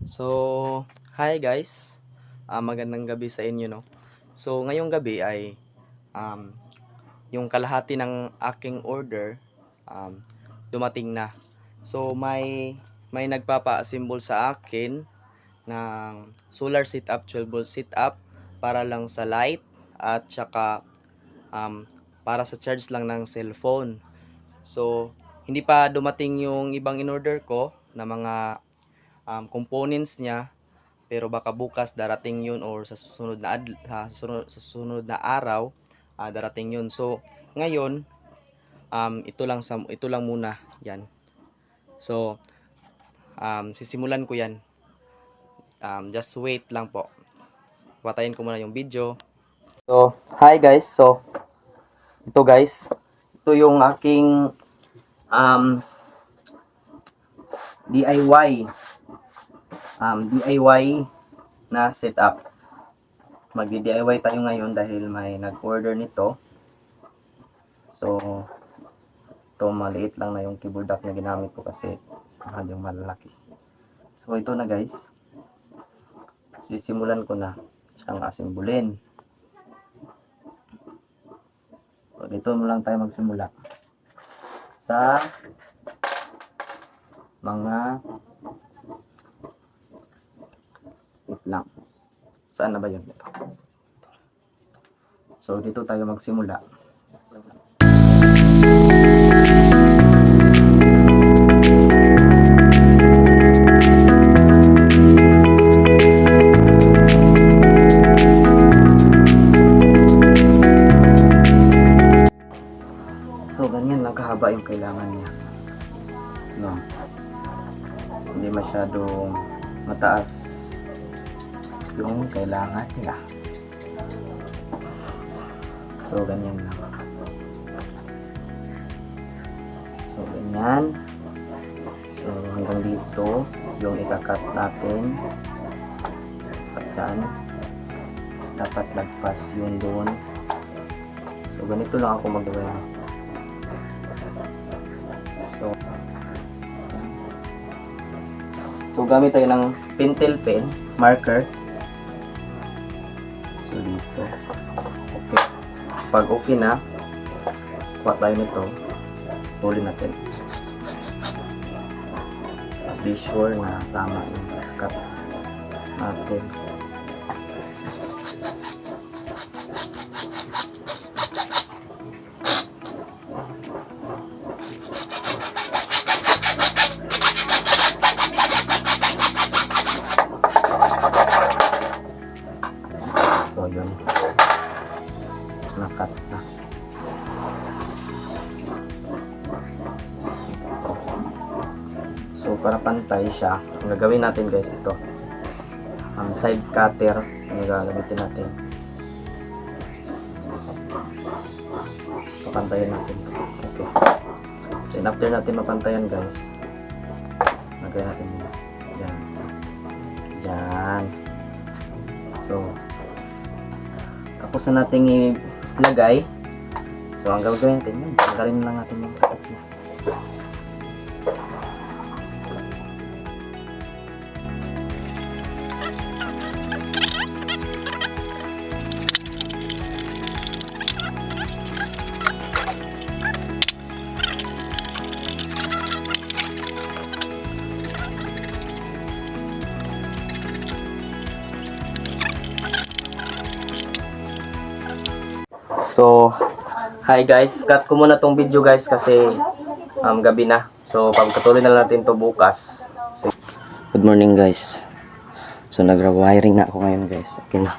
So, hi guys. Magandang gabi sa inyo, no. So, ngayong gabi ay um, yung kalahati ng aking order um, dumating na. So, may nagpapa-assemble sa akin ng solar setup, 12 volt setup para lang sa light at saka um, para sa charge lang ng cellphone. So, hindi pa dumating yung ibang in-order ko na mga components niya, pero baka bukas darating yun or sa susunod na sa susunod na araw darating yun. So ngayon ito lang muna yan. So sisimulan ko yan. Just wait lang po, patayin ko muna yung video. So hi guys, so ito guys, ito yung aking um, DIY na setup. Magdi-DIY tayo ngayon dahil may nag-order nito. So ito maliit lang na yung keyboard dock na ginamit ko kasi mahal yung malalaki. So ito na guys, sisimulan ko na siyang asimbulin. So dito mo lang tayo magsimula sa mga lang. Saan na ba yun? So dito tayo magsimula. So ganyan lang kahaba yung kailangan niya. No. Hindi masyadong mataas yung kailangan nila. So ganyan lang. So ganyan. So hanggang dito yung ikakat natin. At dyan dapat lagpas yun doon. So ganito lang ako magawa. So gamit tayo ng pentel pen, marker. So dito. Okay. Pag okay na, kuha tayo nito. Tuloy natin. Be sure na tama yung cut natin. So yun, nakat na. So para pantay siya, ang gagawin natin guys ito, side cutter ang gagamitin natin. Papantayan natin. Okay. So after natin mapantayan guys, lagay natin yan. Yan. So tapos na natin ilagay. So ang gagawin natin yun, tanggalin lang natin yung takot niya. So, hi guys, cut ko muna tong video guys kasi gabi na. So, pagpatuloy na natin to bukas. Good morning guys. So, nagra-wiring na ako ngayon guys. Okay na.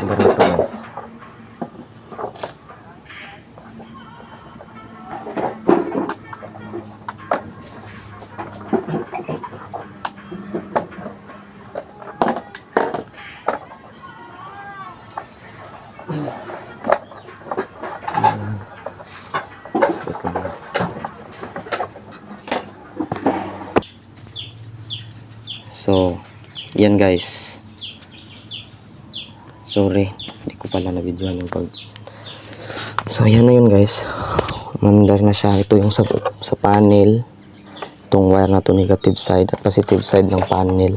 Ganito guys. So, yan guys. Sorry, hindi ko pala na-videoan yung pag... So, yan na yun guys. Mandar na siya. Ito yung sa panel. Itong wire na to, negative side at positive side ng panel.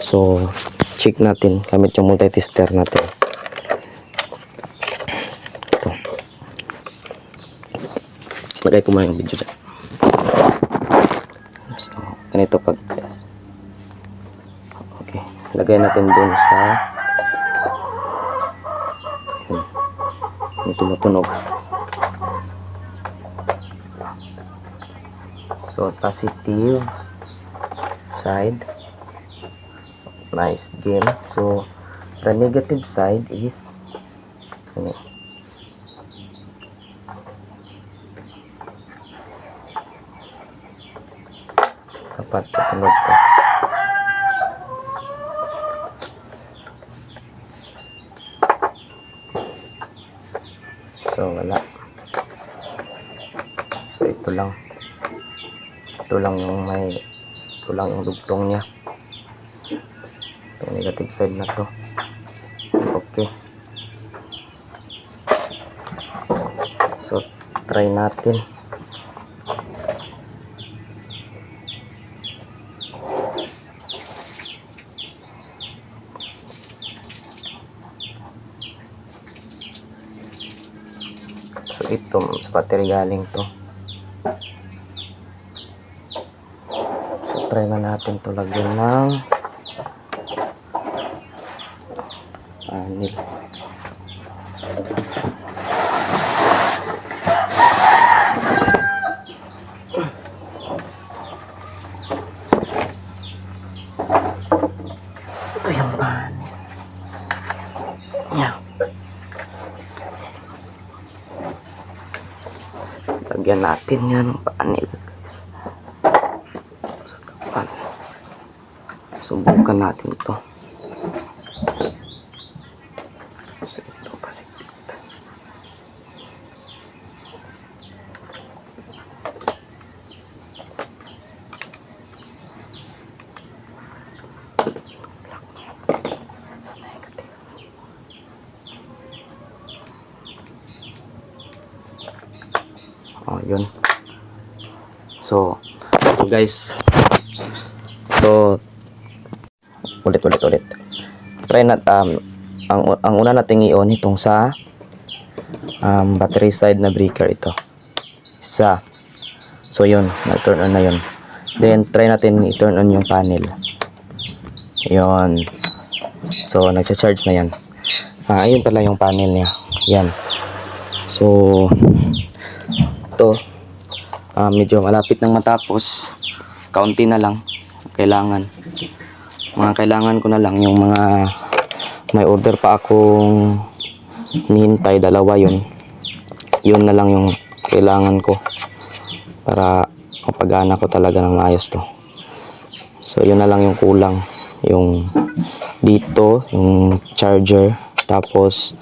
So check natin gamit yung multi-tester natin. Ito. Lagay ko muna yung video dyan. So ganito pag test. Okay, lagay natin dun sa yung tumutunog. So positive side, nice game. So the negative side is ini. Dapat tutunog to. So wala. So ito lang yung ito lang yung dugtong niya. Itong negative side na to. Okay, so try natin. So ito sa battery galing to. So try na natin to lagyan ng panel. Ito yung panel. Yeah. Lagyan natin yan ng panel, guys. Subukan natin ito. So ito kasi yun. So guys, so ulit try nat ang una nating i-on itong sa battery side na breaker. Ito isa. So yun, na-turn on na yun. Then try natin i-turn on yung panel. Yun. So nagcha-charge na yan. Ayun pala yung panel niya. Yan. So ito medyo malapit nang matapos. Kaunti na lang kailangan. Kailangan ko na lang yung mga may order pa akong hinihintay, dalawa yun na lang yung kailangan ko para mapagana ko talaga ng maayos to. So yun na lang yung kulang, yung dito yung charger, tapos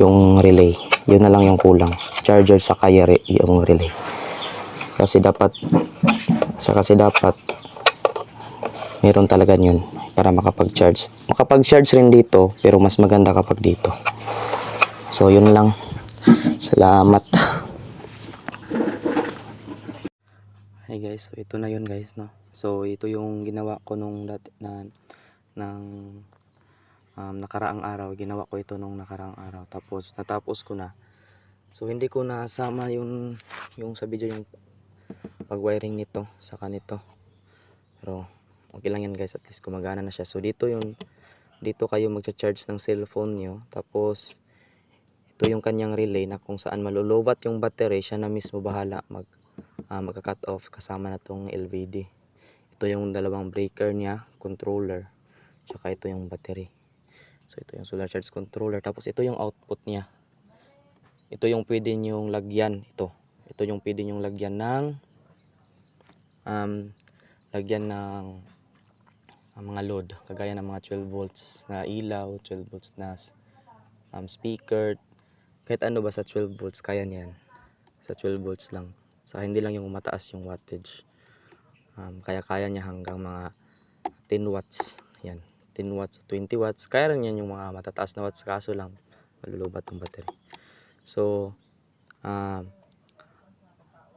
yung relay, yun na lang yung kulang, charger saka yung relay. Kasi dapat meron talaga yun para makapag-charge rin dito, pero mas maganda kapag dito. So yun lang, salamat. Hey guys, so ito na yun guys, no. So ito yung ginawa ko nung nakaraang araw. Ginawa ko ito nung nakaraang araw, tapos natapos ko na. So hindi ko nasama yung sa video yung pag-wiring nito saka nito, pero okay lang yan guys, at least gumagana na siya. So dito kayo magcha-charge ng cellphone nyo, tapos ito yung kanyang relay na kung saan malulowat yung battery, siya na mismo bahala magka-cut off, kasama na tong LVD. Ito yung dalawang breaker niya, controller, tsaka ito yung battery. So ito yung solar charge controller, tapos ito yung output niya. Ito yung pwede nyong lagyan, ito yung pwede nyong lagyan ng mga load, kagaya ng mga 12 volts na ilaw, 12 volts na speaker, kahit ano ba sa 12 volts kaya niyan. Sa 12 volts lang, sa hindi lang yung mataas yung wattage. Kaya niya hanggang mga 10 watts. Yan, 10 watts, 20 watts, kaya rin yan yung mga matataas na watts, kaso lang malulubat yung battery. So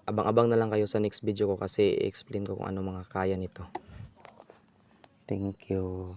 abang-abang na lang kayo sa next video ko kasi i-explain ko kung ano mga kaya nito. Thank you.